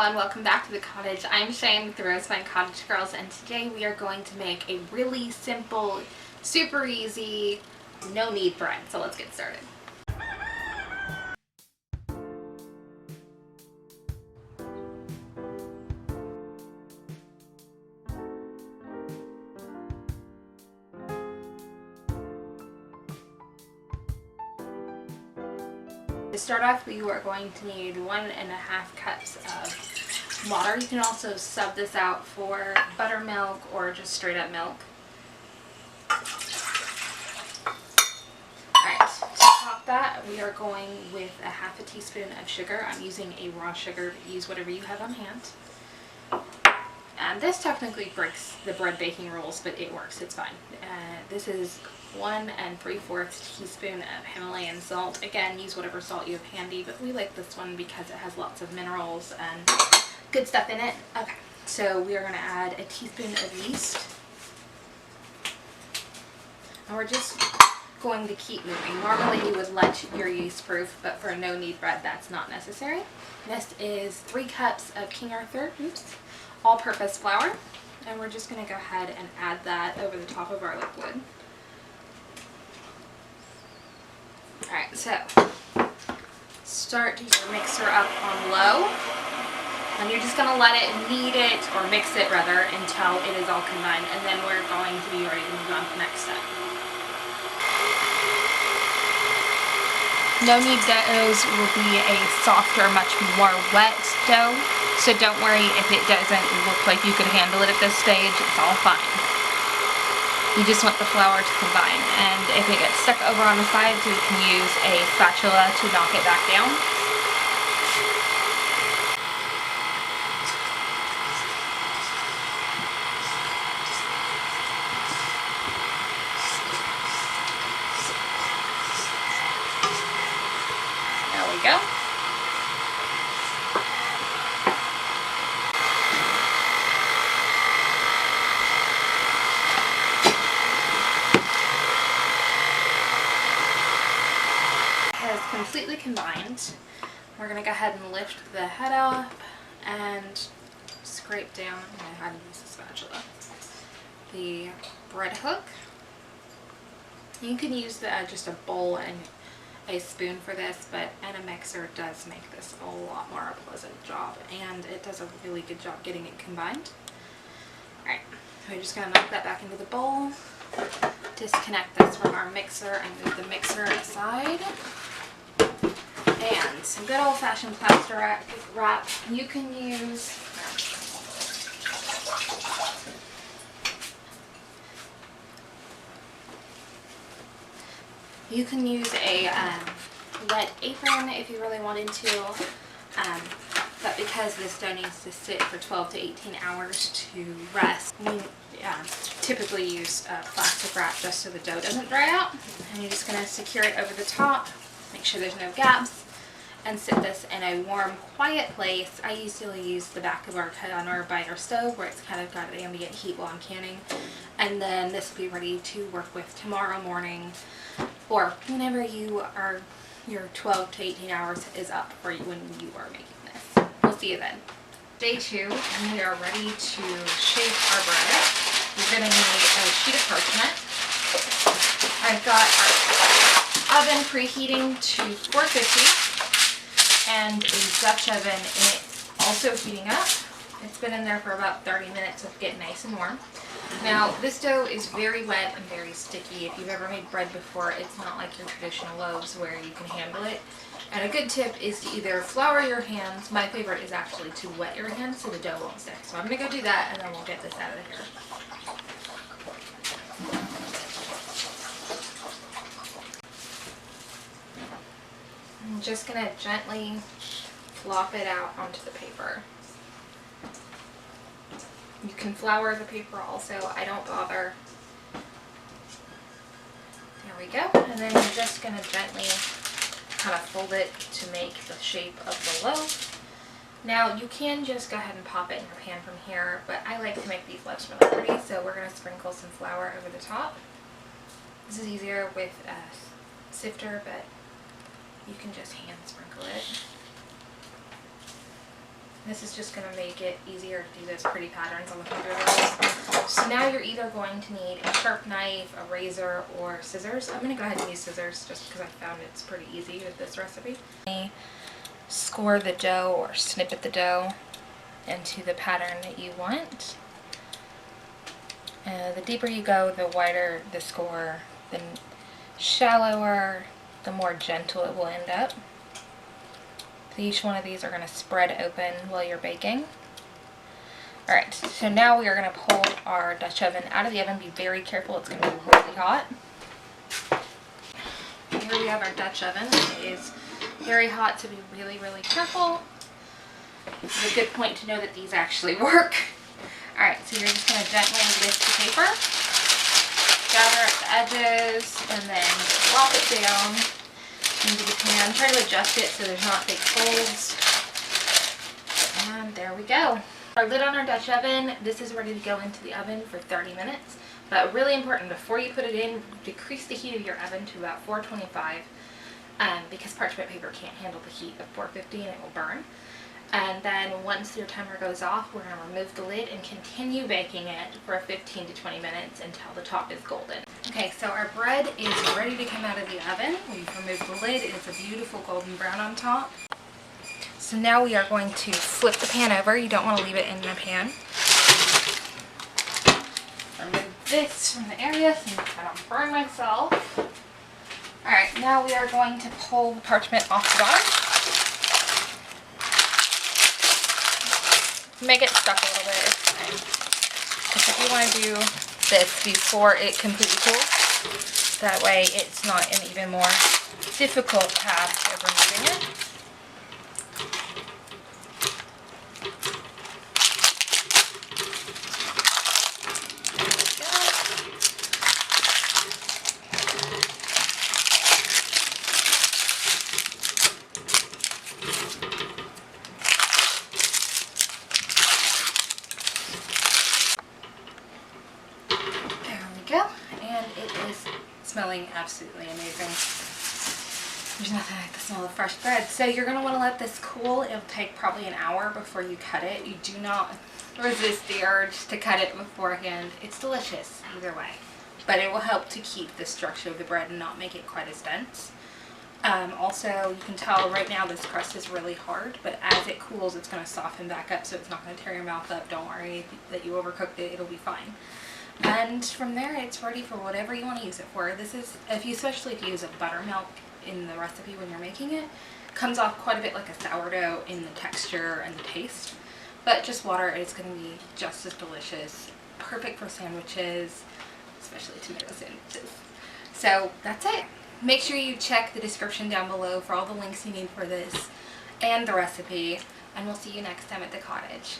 everyone, welcome back to the cottage. I'm Cheyenne with the Rosevine Cottage Girls, and today we are going to make a really simple, super easy, no-knead bread. So let's get started. To start off, we are going to need 1.5 cups of water. You can also sub this out for buttermilk or just straight up milk. Alright, to top that, we are going with 1/2 teaspoon of sugar. I'm using a raw sugar, but use whatever you have on hand. And this technically breaks the bread baking rules, but it works, it's fine. This is 1 3/4 teaspoon of Himalayan salt. Again, use whatever salt you have handy, but we like this one because it has lots of minerals and good stuff in it. Okay, so we are going to add a teaspoon of yeast. And we're just going to keep moving. Normally you would let your yeast proof, but for a no-knead bread that's not necessary. This is 3 cups of King Arthur all-purpose flour. And we're just going to go ahead and add that over the top of our liquid. Alright, so start your mixer up on low, and you're just going to let it knead it, or mix it rather, until it is all combined, and then we're going to be ready to move on to the next step. No-knead doughs will be a softer, much more wet dough, so don't worry if it doesn't look like you could handle it at this stage, it's all fine. You just want the flour to combine, and if it gets stuck over on the sides, you can use a spatula to knock it back down. There we go. Completely combined. We're going to go ahead and lift the head up and scrape down. I had to use a spatula. The bread hook. You can use just a bowl and a spoon for this, but a mixer does make this a lot more pleasant job, and it does a really good job getting it combined. Alright, so we're just going to knock that back into the bowl, disconnect this from our mixer, and move the mixer aside. And some good old-fashioned plaster wrap. You can use a wet apron if you really wanted to, but because this dough needs to sit for 12 to 18 hours to rest, we typically use plastic wrap just so the dough doesn't dry out. And you're just going to secure it over the top, make sure there's no gaps, and sit this in a warm, quiet place. I usually use the back of our counter by our stove where it's kind of got ambient heat while I'm canning. And then this will be ready to work with tomorrow morning, or whenever your 12 to 18 hours is up for you when you are making this. We'll see you then. Day 2, and we are ready to shape our bread. You're going to need a sheet of parchment. I've got our oven preheating to 450. And a Dutch oven in it also heating up. It's been in there for about 30 minutes to get nice and warm. Now this dough is very wet and very sticky. If you've ever made bread before, it's not like your traditional loaves where you can handle it. And a good tip is to either flour your hands. My favorite is actually to wet your hands so the dough won't stick. So I'm going to go do that, and then we'll get this out of here. I'm just going to gently flop it out onto the paper. You can flour the paper also, I don't bother. There we go. And then you're just going to gently kind of fold it to make the shape of the loaf. Now you can just go ahead and pop it in your pan from here, but I like to make these loaves really pretty, so we're going to sprinkle some flour over the top. This is easier with a sifter, but you can just hand sprinkle it. This is just going to make it easier to do those pretty patterns on the computer. So now you're either going to need a sharp knife, a razor, or scissors. I'm going to go ahead and use scissors just because I found it's pretty easy with this recipe. Score the dough or snippet the dough into the pattern that you want. The deeper you go, the wider the score, the shallower, the more gentle it will end up. So each one of these are going to spread open while you're baking. Alright, so now we are going to pull our Dutch oven out of the oven. Be very careful, it's going to be really hot. Here we have our Dutch oven. It is very hot, so be really, really careful. This is a good point to know that these actually work. Alright, so you're just going to gently lift the paper, gather at the edges, and then flop it down into the pan. Try to adjust it so there's not big folds. And there we go. Our lid on our Dutch oven, this is ready to go into the oven for 30 minutes. But really important, before you put it in, decrease the heat of your oven to about 425 because parchment paper can't handle the heat of 450 and it will burn. And then once your timer goes off, we're going to remove the lid and continue baking it for 15 to 20 minutes until the top is golden. Okay, so our bread is ready to come out of the oven. We've removed the lid. It is a beautiful golden brown on top. So now we are going to flip the pan over. You don't want to leave it in the pan. Remove this from the area so I don't burn myself. Alright, now we are going to pull the parchment off the bottom. Make it stuck a little bit. Because if you want to do this before it completely cools, that way it's not an even more difficult task of removing it. And it is smelling absolutely amazing. There's nothing like the smell of fresh bread. So you're going to want to let this cool. It'll take probably an hour before you cut it. You do not resist the urge to cut it beforehand. It's delicious either way. But it will help to keep the structure of the bread and not make it quite as dense. Also, you can tell right now this crust is really hard, but as it cools, it's going to soften back up, so it's not going to tear your mouth up. Don't worry that you overcooked it. It'll be fine. And from there, it's ready for whatever you want to use it for. This is, especially if you use a buttermilk in the recipe when you're making it, comes off quite a bit like a sourdough in the texture and the taste. But just water, it's going to be just as delicious. Perfect for sandwiches, especially tomato sandwiches. So that's it. Make sure you check the description down below for all the links you need for this and the recipe. And we'll see you next time at the cottage.